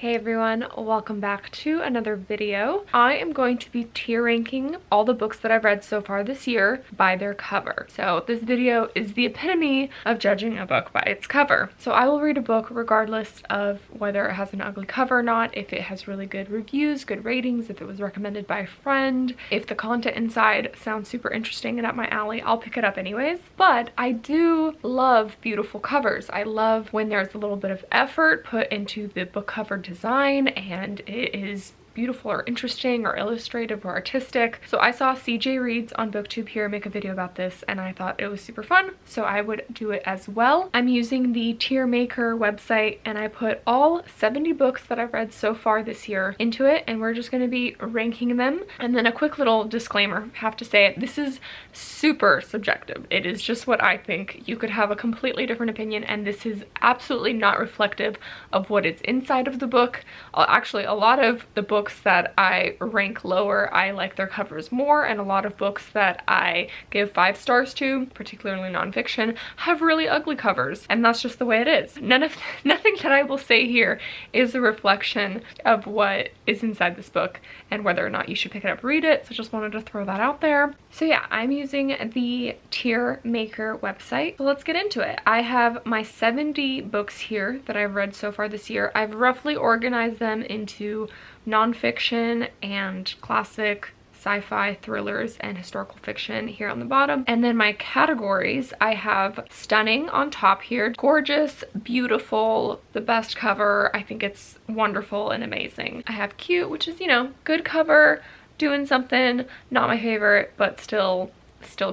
Hey everyone, welcome back to another video. I am going to be tier ranking all the books that I've read so far this year by their cover. So this video is the epitome of judging a book by its cover. So I will read a book regardless of whether it has an ugly cover or not, if it has really good reviews, good ratings, if it was recommended by a friend, if the content inside sounds super interesting and up my alley, I'll pick it up anyways. But I do love beautiful covers. I love when there's a little bit of effort put into the book cover design and it is beautiful or interesting or illustrative or artistic. So I saw CJ Reads on BookTube here make a video about this and I thought it was super fun, so I would do it as well. I'm using the tier maker website and I put all 70 books that I've read so far this year into it, and we're just going to be ranking them. And then a quick little disclaimer, have to say it, this is super subjective. It is just what I think. You could have a completely different opinion and this is absolutely not reflective of what is inside of the book. Actually, a lot of the books that I rank lower, I like their covers more, and a lot of books that I give 5 stars to, particularly nonfiction, have really ugly covers, and that's just the way it is. Nothing that I will say here is a reflection of what is inside this book and whether or not you should pick it up, read it. So just wanted to throw that out there. So yeah, I'm using the tier maker website. So let's get into it. I have my 70 books here that I've read so far this year. I've roughly organized them into nonfiction and classic sci-fi, thrillers, and historical fiction here on the bottom. And then my categories, I have stunning on top here. Gorgeous, beautiful, the best cover. I think it's wonderful and amazing. I have cute, which is, you know, good cover, doing something, not my favorite, but still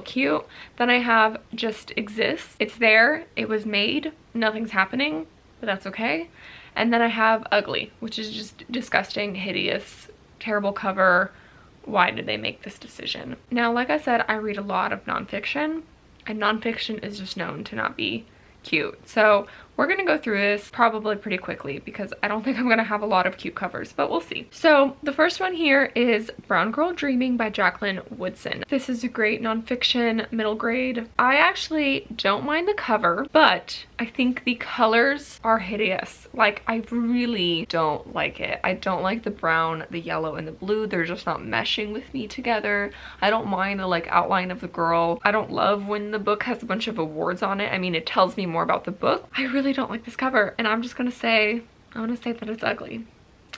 cute. Then I have just exists. It's there, it was made, nothing's happening, but that's okay. And then I have ugly, which is just disgusting, hideous, terrible cover. Why did they make this decision? Now, like I said, I read a lot of nonfiction, and nonfiction is just known to not be cute. So we're gonna go through this probably pretty quickly because I don't think I'm gonna have a lot of cute covers, but we'll see. So the first one here is Brown Girl Dreaming by Jacqueline Woodson. This is a great nonfiction, middle grade. I actually don't mind the cover, but I think the colors are hideous. Like, I really don't like it. I don't like the brown, the yellow, and the blue. They're just not meshing with me together. I don't mind the like outline of the girl. I don't love when the book has a bunch of awards on it. I mean, it tells me more about the book. I really don't like this cover, and I'm just gonna say, I want to say that it's ugly.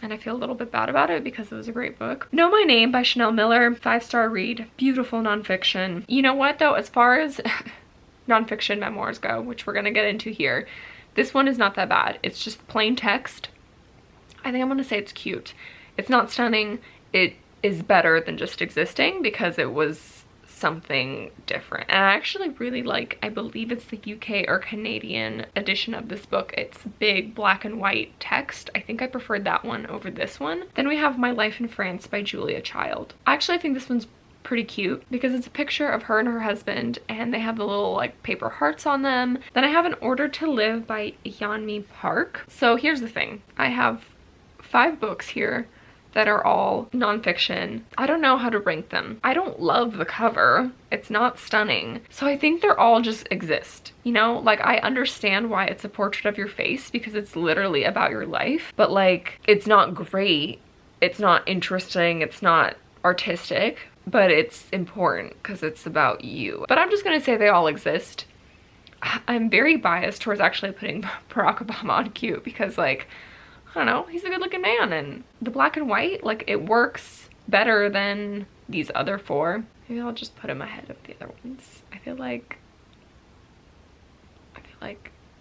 And I feel a little bit bad about it because it was a great book. Know My Name by Chanel Miller, 5-star read, beautiful nonfiction. You know what though, as far as nonfiction memoirs go, which we're gonna get into here, this one is not that bad. It's just plain text. I think I'm gonna say it's cute. It's not stunning. It is better than just existing because it was something different. And I actually really like, I believe it's the UK or Canadian edition of this book. It's big black and white text. I think I preferred that one over this one. Then we have My Life in France by Julia Child. I actually think this one's pretty cute because it's a picture of her and her husband and they have the little like paper hearts on them. Then I have An Order to Live by Yeonmi Park. So here's the thing. I have 5 books here that are all nonfiction. I don't know how to rank them. I don't love the cover. It's not stunning. So I think they're all just exist. You know, like I understand why it's a portrait of your face because it's literally about your life, but like it's not great. It's not interesting. It's not artistic, but it's important because it's about you. But I'm just gonna say they all exist. I'm very biased towards actually putting Barack Obama on cute because like, I don't know, he's a good looking man, and the black and white, like it works better than these other 4. Maybe I'll just put him ahead of the other ones. I feel like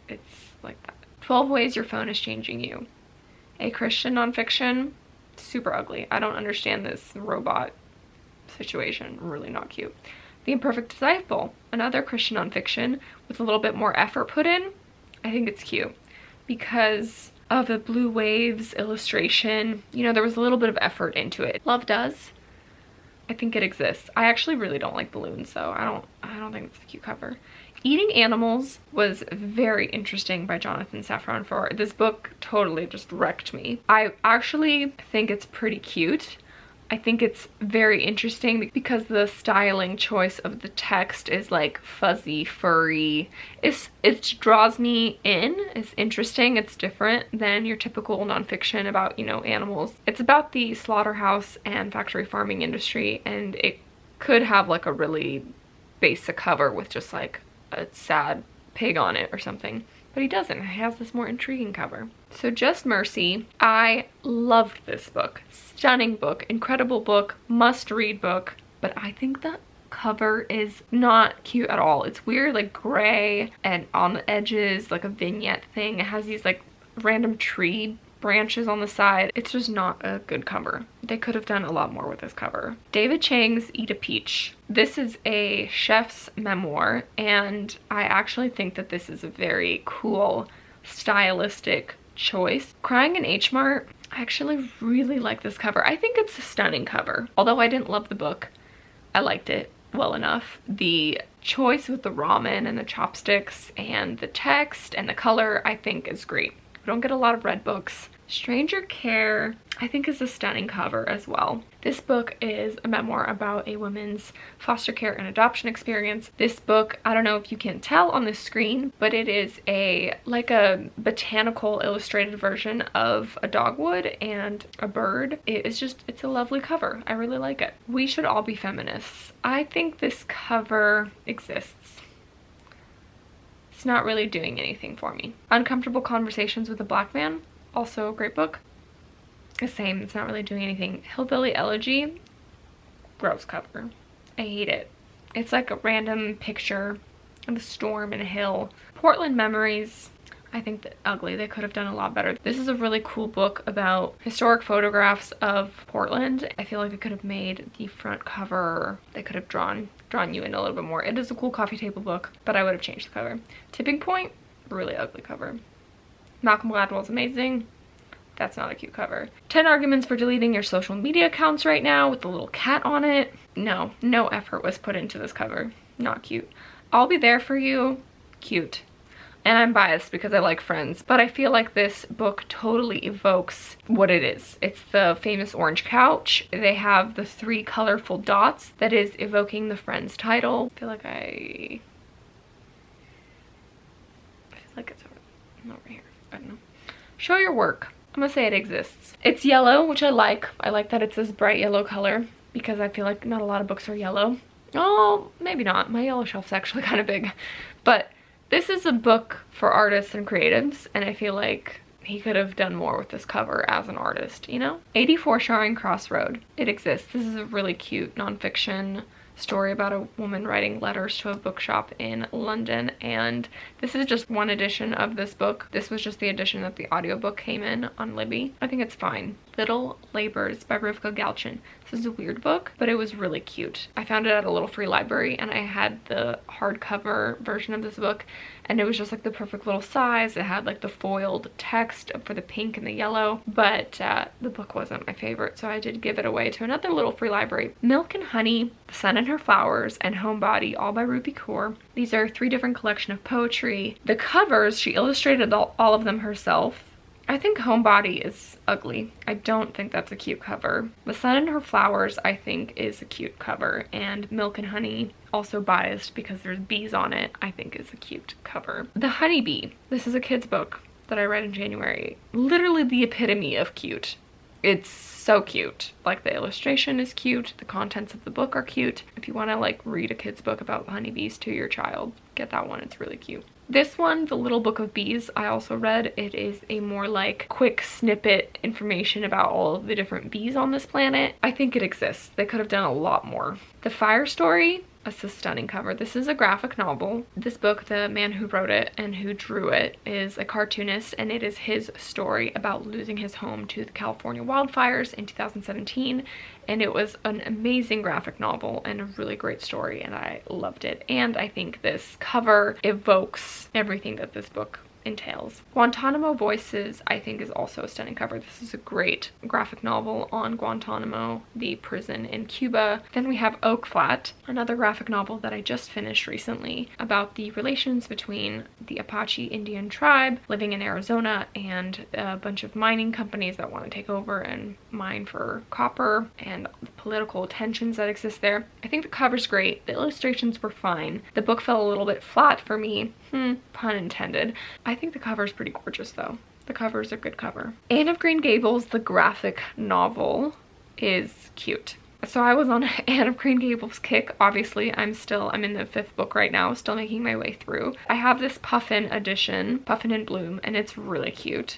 it's like that. 12 Ways Your Phone is Changing You. A Christian nonfiction, super ugly. I don't understand this robot situation, really not cute. The Imperfect Disciple, another Christian nonfiction with a little bit more effort put in. I think it's cute because of the blue waves illustration. You know, there was a little bit of effort into it. Love Does, I think it exists. I actually really don't like balloons, so I don't think it's a cute cover. Eating Animals was very interesting by Jonathan Safran Foer. This book totally just wrecked me. I actually think it's pretty cute. I think it's very interesting because the styling choice of the text is like fuzzy, furry. It draws me in. It's interesting. It's different than your typical nonfiction about, you know, animals. It's about the slaughterhouse and factory farming industry, and it could have like a really basic cover with just like a sad pig on it or something. But he doesn't. He has this more intriguing cover. So Just Mercy. I loved this book. Stunning book, incredible book, must-read book. But I think the cover is not cute at all. It's weird, like gray and on the edges, like a vignette thing. It has these like random tree branches on the side. It's just not a good cover. They could have done a lot more with this cover. David Chang's Eat a Peach. This is a chef's memoir, and I actually think that this is a very cool stylistic choice. Crying in H Mart. I actually really like this cover. I think it's a stunning cover. Although I didn't love the book, I liked it well enough. The choice with the ramen and the chopsticks and the text and the color I think is great. We don't get a lot of red books. Stranger Care, I think, is a stunning cover as well. This book is a memoir about a woman's foster care and adoption experience. This book, I don't know if you can tell on the screen, but it is like a botanical illustrated version of a dogwood and a bird. It's a lovely cover. I really like it. We Should All Be Feminists. I think this cover exists. It's not really doing anything for me. Uncomfortable Conversations with a Black Man, also a great book. The same, it's not really doing anything. Hillbilly Elegy, gross cover. I hate it. It's like a random picture of a storm and a hill. Portland Memories, I think that ugly. They could have done a lot better. This is a really cool book about historic photographs of Portland. I feel like they could have made the front cover, they could have drawn you in a little bit more. It is a cool coffee table book, but I would have changed the cover. Tipping Point, really ugly cover. Malcolm Gladwell's amazing. That's not a cute cover. 10 Arguments for Deleting Your Social Media Accounts Right Now with the little cat on it. No effort was put into this cover. Not cute. I'll Be There For You, cute. And I'm biased because I like Friends, but I feel like this book totally evokes what it is. It's the famous orange couch. They have the 3 colorful dots that is evoking the Friends title. I feel like it's over here. I don't know. Show Your Work. I'm gonna say it exists. It's yellow, which I like. I like that it's this bright yellow color because I feel like not a lot of books are yellow. Oh, maybe not. My yellow shelf's actually kind of big. But this is a book for artists and creatives, and I feel like he could have done more with this cover as an artist, you know? 84 Charing Cross Road. It exists. This is a really cute nonfiction story about a woman writing letters to a bookshop in London, and this is just one edition of this book. This was just the edition that the audiobook came in on Libby. I think it's fine. Little Labors by Rivka Galchen. This is a weird book, but it was really cute. I found it at a little free library, and I had the hardcover version of this book, and it was just like the perfect little size. It had like the foiled text for the pink and the yellow, but the book wasn't my favorite, so I did give it away to another little free library. Milk and Honey, The Sun and Her Flowers, and Homebody, all by Ruby Kaur. These are 3 different collections of poetry. The covers, she illustrated all of them herself. I think Homebody is ugly. I don't think that's a cute cover. The Sun and Her Flowers, I think, is a cute cover, and Milk and Honey, also biased because there's bees on it, I think is a cute cover. The Honeybee. This is a kid's book that I read in January. Literally the epitome of cute. It's so cute. Like, the illustration is cute, the contents of the book are cute. If you want to like read a kid's book about honeybees to your child, get that one. It's really cute. This one, The Little Book of Bees, I also read. It is a more like quick snippet information about all of the different bees on this planet. I think it exists. They could have done a lot more. The Fire Story, it's a stunning cover. This is a graphic novel. This book, the man who wrote it and who drew it is a cartoonist, and it is his story about losing his home to the California wildfires in 2017. And it was an amazing graphic novel and a really great story, and I loved it. And I think this cover evokes everything that this book entails. Guantanamo Voices, I think, is also a stunning cover. This is a great graphic novel on Guantanamo, the prison in Cuba. Then we have Oak Flat, another graphic novel that I just finished recently about the relations between the Apache Indian tribe living in Arizona and a bunch of mining companies that want to take over and mine for copper, and the political tensions that exist there. I think the cover's great. The illustrations were fine. The book fell a little bit flat for me. Pun intended. I think the cover's pretty gorgeous though. The cover's a good cover. Anne of Green Gables, the graphic novel, is cute. So I was on Anne of Green Gables kick. Obviously, I'm in the 5th book right now, still making my way through. I have this Puffin edition, Puffin and Bloom, and it's really cute.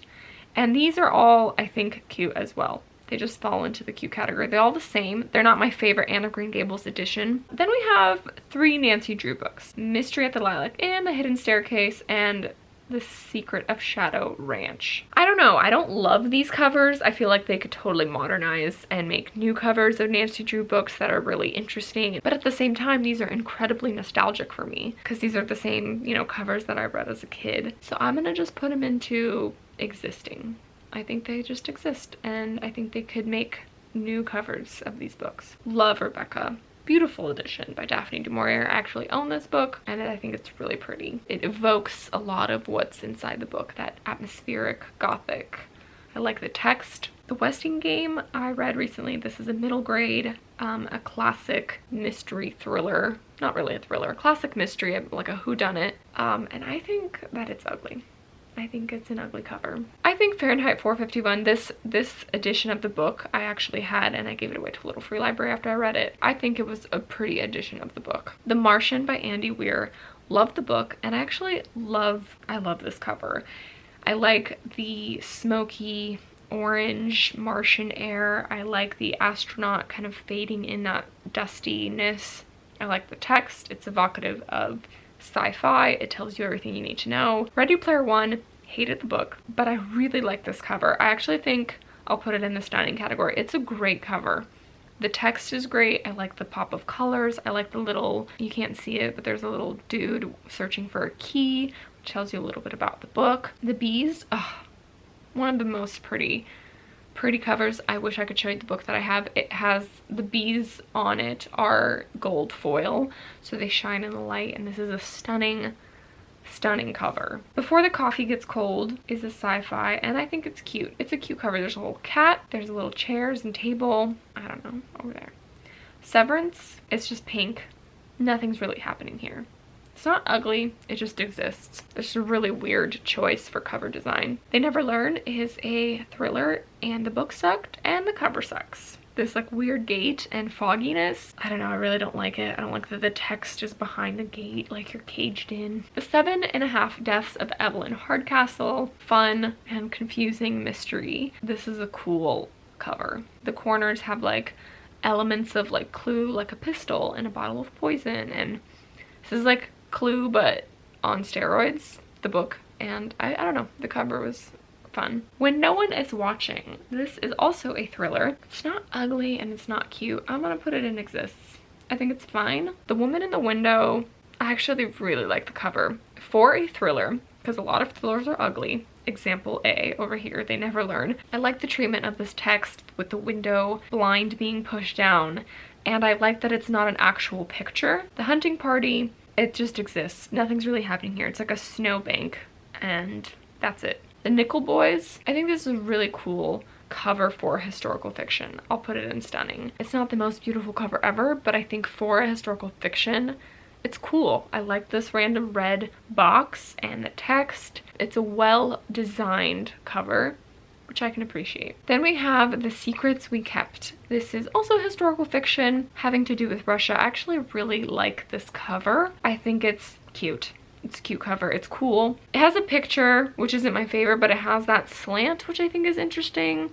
And these are all, I think, cute as well. They just fall into the cute category. They're all the same. They're not my favorite Anne of Green Gables edition. Then we have 3 Nancy Drew books. Mystery at the Lilac Inn, The Hidden Staircase, and The Secret of Shadow Ranch. I don't know. I don't love these covers. I feel like they could totally modernize and make new covers of Nancy Drew books that are really interesting. But at the same time, these are incredibly nostalgic for me because these are the same, you know, covers that I read as a kid. So I'm gonna just put them into existing. I think they just exist, and I think they could make new covers of these books. Love Rebecca. Beautiful edition by Daphne du Maurier. I actually own this book, and I think it's really pretty. It evokes a lot of what's inside the book, that atmospheric gothic. I like the text. The Westing Game I read recently. This is a middle grade, a classic mystery thriller. Not really a thriller, a classic mystery, like a whodunit. And I think that it's ugly. I think it's an ugly cover. I think Fahrenheit 451, this edition of the book I actually had, and I gave it away to Little Free Library after I read it. I think it was a pretty edition of the book. The Martian by Andy Weir. Love the book, and I love this cover. I like the smoky orange Martian air. I like the astronaut kind of fading in that dustiness. I like the text. It's evocative of sci-fi. It tells you everything you need to know. Ready Player One, hated the book, but I really like this cover. I actually think I'll put it in the stunning category. It's a great cover. The text is great. I like the pop of colors. I like the little, you can't see it, but there's a little dude searching for a key, which tells you a little bit about the book. The bees, one of the most pretty covers. I wish I could show you the book that I have. It has the bees on it are gold foil, so they shine in the light, and this is a stunning cover. Before the Coffee Gets Cold is a sci-fi, and I think it's cute. It's a cute cover. There's a little cat, there's a little chairs and table, I don't know, over there. Severance, it's just pink. Nothing's really happening here. It's not ugly, it just exists. It's a really weird choice for cover design. They Never Learn is a thriller, and the book sucked and the cover sucks. This like weird gate and fogginess. I don't know, I really don't like it. I don't like that the text is behind the gate, like you're caged in. The 7.5 Deaths of Evelyn Hardcastle. Fun and confusing mystery. This is a cool cover. The corners have like elements of like Clue, like a pistol and a bottle of poison, and this is like Clue but on steroids, the book, and I don't know, the cover was fun. When No One Is Watching, this is also a thriller. It's not ugly and it's not cute. I'm gonna put it in exists. I think it's fine. The Woman in the Window, I actually really like the cover for a thriller, because a lot of thrillers are ugly. Example A over here, They Never Learn. I like the treatment of this text with the window blind being pushed down, and I like that it's not an actual picture. The Hunting Party, it just exists. Nothing's really happening here. It's like a snowbank, and that's it. The Nickel Boys, I think this is a really cool cover for historical fiction. I'll put it in stunning. It's not the most beautiful cover ever, but I think for a historical fiction, it's cool. I like this random red box and the text. It's a well-designed cover, which I can appreciate. Then we have The Secrets We Kept. This is also historical fiction having to do with Russia. I actually really like this cover. I think it's cute. It's a cute cover. It's cool. It has a picture, which isn't my favorite, but it has that slant, which I think is interesting.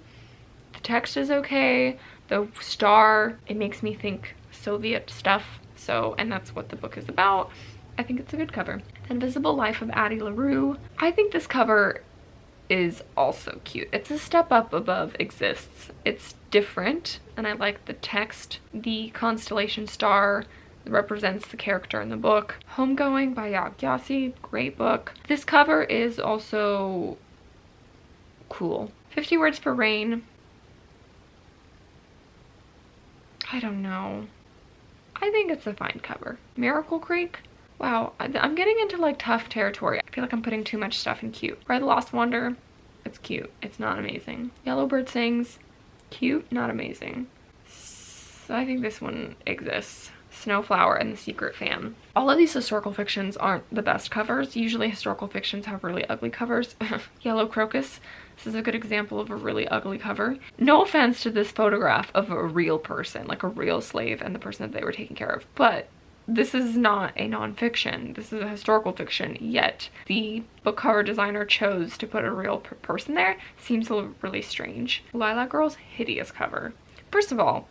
The text is okay. The star, it makes me think Soviet stuff. So, and that's what the book is about. I think it's a good cover. Invisible Life of Addie Larue. I think this cover is also cute. It's a step up above Exists. It's different, and I like the text. The constellation star represents the character in the book. Homegoing by Yassi, great book. This cover is also cool. 50 Words for Rain. I don't know. I think it's a fine cover. Miracle Creek. Wow, I'm getting into like tough territory. I feel like I'm putting too much stuff in cute. Ride the Lost Wonder. It's cute. It's not amazing. Yellowbird Sings. Cute, not amazing. So I think this one exists. Snowflower and The Secret Fan. All of these historical fictions aren't the best covers. Usually historical fictions have really ugly covers. Yellow Crocus. This is a good example of a really ugly cover. No offense to this photograph of a real person, like a real slave and the person that they were taking care of, but this is not a nonfiction. This is a historical fiction, yet the book cover designer chose to put a real person there. Seems really strange. Lilac Girls, hideous cover. First of all,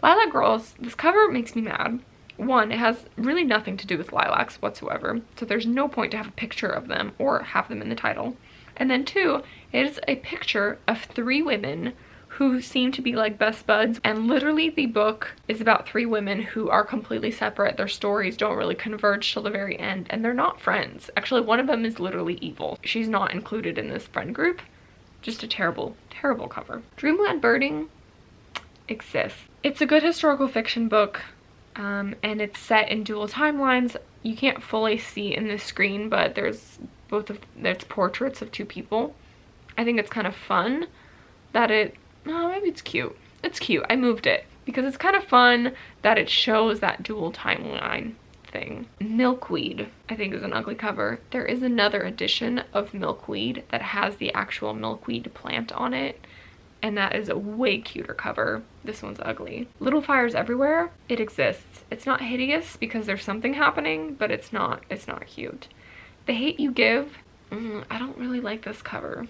Lilac Girls, this cover makes me mad. One, it has really nothing to do with lilacs whatsoever, so there's no point to have a picture of them or have them in the title. And then two, it is a picture of 3 women who seem to be like best buds, and literally the book is about 3 women who are completely separate. Their stories don't really converge till the very end, and they're not friends. Actually, one of them is literally evil. She's not included in this friend group. Just a terrible, terrible cover. Dreamland Birding exists. It's a good historical fiction book, and it's set in dual timelines. You can't fully see in the screen, but there's portraits of 2 people. I think it's kind of fun that maybe it's cute. It's cute. I moved it because it's kind of fun that it shows that dual timeline thing. Milkweed, I think, is an ugly cover. There is another edition of Milkweed that has the actual milkweed plant on it, and that is a way cuter cover. This one's ugly. Little Fires Everywhere, it exists. It's not hideous because there's something happening, but it's not cute. The Hate You Give, I don't really like this cover.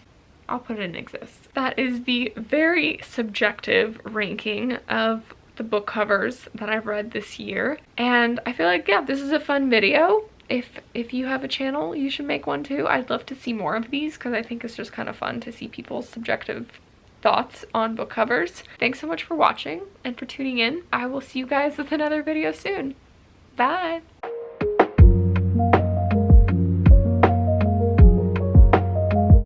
I'll put it in exists. That is the very subjective ranking of the book covers that I've read this year. And I feel like, yeah, this is a fun video. If you have a channel, you should make one too. I'd love to see more of these because I think it's just kind of fun to see people's subjective thoughts on book covers. Thanks so much for watching and for tuning in. I will see you guys with another video soon. Bye!